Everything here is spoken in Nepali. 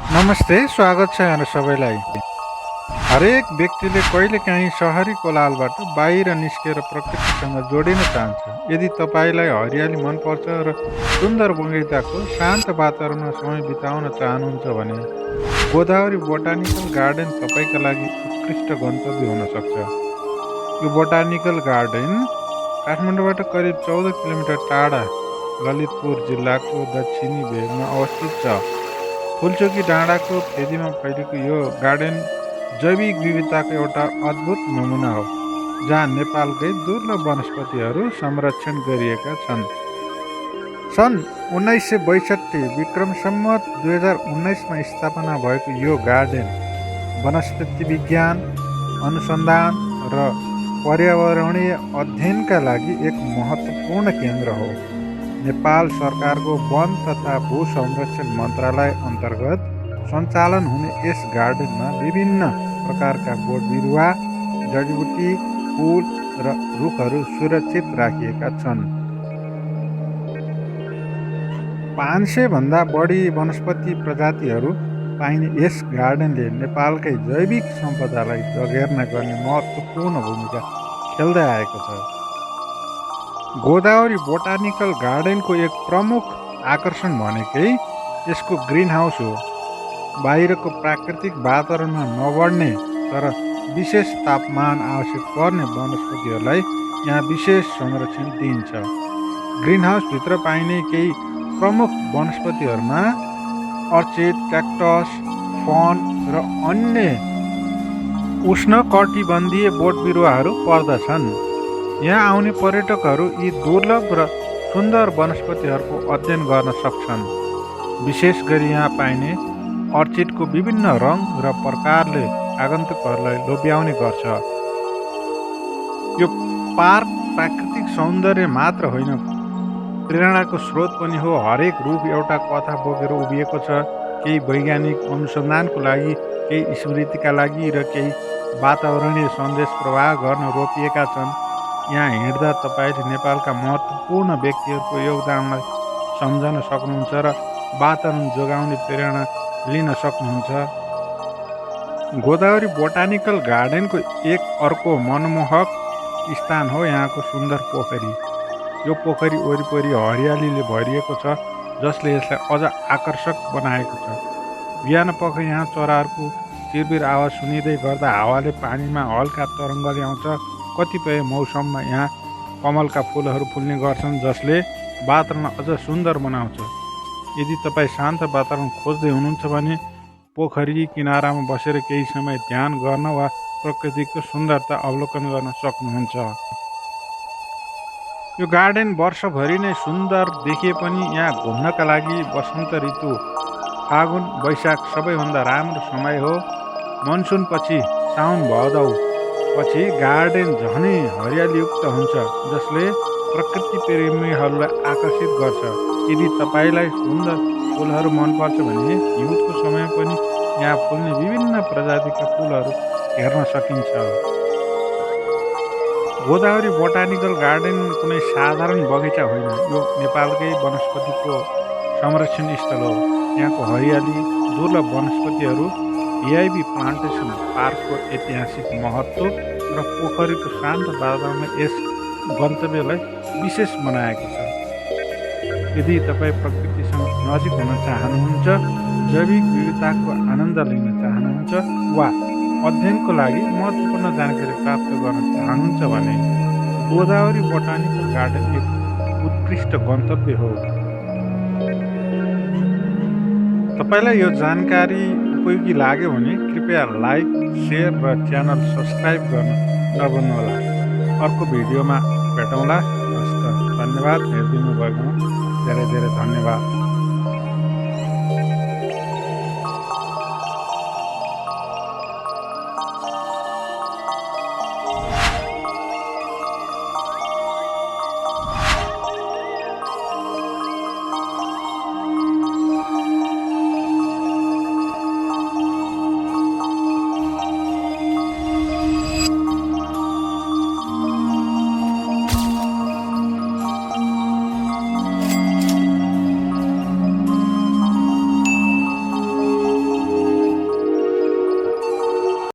नमस्ते, स्वागत छ यहाँ सबैलाई। हरेक व्यक्तिले कहिलेकाहीँ सहरी कोलाहलबाट बाहिर निस्केर प्रकृतिसँग जोडिन चाहन्छ। यदि तपाईँलाई हरियाली मनपर्छ र सुन्दर बगैँचाको शान्त वातावरणमा समय बिताउन चाहनुहुन्छ भने गोदावरी बोटानिकल गार्डन तपाईँका लागि उत्कृष्ट गन्तव्य हुन सक्छ। यो बोटानिकल गार्डन काठमाडौँबाट करिब 14 किलोमिटर टाढा ललितपुर जिल्लाको दक्षिणी भेगमा अवस्थित छ। फुलचोकी डाँडाको फेदीमा फैलिएको यो गार्डन जैविक विविधताको एउटा अद्भुत नमुना हो, जहाँ नेपालकै दुर्लभ वनस्पतिहरू संरक्षण गरिएका छन्। सन् 1962 विक्रम सम्वत 2019मा स्थापना भएको यो गार्डन वनस्पति विज्ञान, अनुसन्धान र पर्यावरणीय अध्ययनका लागि एक महत्त्वपूर्ण केन्द्र हो। नेपाल सरकारको वन तथा भू संरक्षण मन्त्रालय अन्तर्गत सञ्चालन हुने यस गार्डनमा विभिन्न प्रकारका बोट बिरुवा, जडीबुटी, फुल र रुखहरू सुरक्षित राखिएका छन्। 500 भन्दा बढी वनस्पति प्रजातिहरू पाइने यस गार्डनले नेपालकै जैविक सम्पदालाई जगेर्ना गर्ने महत्त्वपूर्ण भूमिका खेल्दै आएको छ। गोदावरी बोटानिकल गार्डनको एक प्रमुख आकर्षण भनेकै यसको ग्रिन हाउस हो। बाहिरको प्राकृतिक वातावरणमा नबढ्ने तर विशेष तापमान आवश्यक पर्ने वनस्पतिहरूलाई यहाँ विशेष संरक्षण दिइन्छ। ग्रिन हाउसभित्र पाइने केही प्रमुख वनस्पतिहरूमा अर्चिड, क्याक्टस, फर्न र अन्य उष्णकटिबन्धीय बोट बिरुवाहरू पर्दछन्। यहाँ आउने पर्यटकहरू यी दुर्लभ र सुन्दर वनस्पतिहरूको अध्ययन गर्न सक्छन्। विशेष गरी यहाँ पाइने अर्चिडको विभिन्न रङ र प्रकारले आगन्तुकहरूलाई लोभ्याउने गर्छ। यो पार्क प्राकृतिक सौन्दर्य मात्र होइन, प्रेरणाको स्रोत पनि हो। हरेक रुख एउटा कथा बोकेर उभिएको छ, केही वैज्ञानिक अनुसन्धानको लागि, केही स्मृतिका लागि र केही वातावरणीय सन्देश प्रवाह गर्न रोपिएका छन्। यहाँ हिँड्दा तपाईँले नेपालका महत्त्वपूर्ण व्यक्तिहरूको योगदानलाई सम्झन सक्नुहुन्छ र वातावरण जोगाउने प्रेरणा लिन सक्नुहुन्छ। गोदावरी बोटानिकल गार्डनको एक अर्को मनमोहक स्थान हो यहाँको सुन्दर पोखरी। यो पोखरी वरिपरि हरियालीले भरिएको छ, जसले यसलाई अझ आकर्षक बनाएको छ। बिहानपख यहाँ चराहरूको चिरबिर आवाज सुनिँदै गर्दा हावाले पानीमा हल्का तरङ्ग ल्याउँछ। कतिपय मौसममा यहाँ कमलका फुलहरू फुल्ने गर्छन्, जसले वातावरण अझ सुन्दर बनाउँछ। यदि तपाईँ शान्त वातावरण खोज्दै हुनुहुन्छ भने पोखरी किनारामा बसेर केही समय ध्यान गर्न वा प्रकृतिको सुन्दरता अवलोकन गर्न सक्नुहुन्छ। यो गार्डन वर्षभरि नै सुन्दर देखिए पनि यहाँ घुम्नका लागि वसन्त ऋतु फागुन वैशाख सबैभन्दा राम्रो समय हो। मनसुन पछि साउन भदौ पछि गार्डन झनै हरियालीयुक्त हुन्छ, जसले प्रकृति प्रेमीहरूलाई आकर्षित गर्छ। यदि तपाईँलाई सुन्दर फुलहरू मनपर्छ भने हिउँदको समय पनि यहाँ फुल्ने विभिन्न प्रजातिका फुलहरू हेर्न सकिन्छ। गोदावरी बोटानिकल गार्डन कुनै साधारण बगैँचा होइन, यो नेपालकै वनस्पतिको संरक्षण स्थल हो। यहाँको हरियाली, दुर्लभ वनस्पतिहरू, भिआइपी प्लान्टेसन पार्कको ऐतिहासिक महत्त्व र पोखरीको शान्त वातावरणले यस गन्तव्यलाई विशेष बनाएको छ। यदि तपाईँ प्रकृतिसँग नजिक हुन चाहनुहुन्छ, जैविक विविधताको आनन्द लिन चाहनुहुन्छ वा अध्ययनको लागि महत्त्वपूर्ण जानकारी प्राप्त गर्न चाहनुहुन्छ भने गोदावरी बोटानिकल गार्डन एक उत्कृष्ट गन्तव्य हो। तपाईँलाई यो जानकारी उपयोगी लाग्यो भने कृपया लाइक, सेयर र च्यानल सब्सक्राइब गर्न नभुल्नुहोला। अर्को भिडियोमा भेटौँला। हस्त धन्यवाद। हेरिदिनु भएकोमा धेरै धेरै धन्यवाद।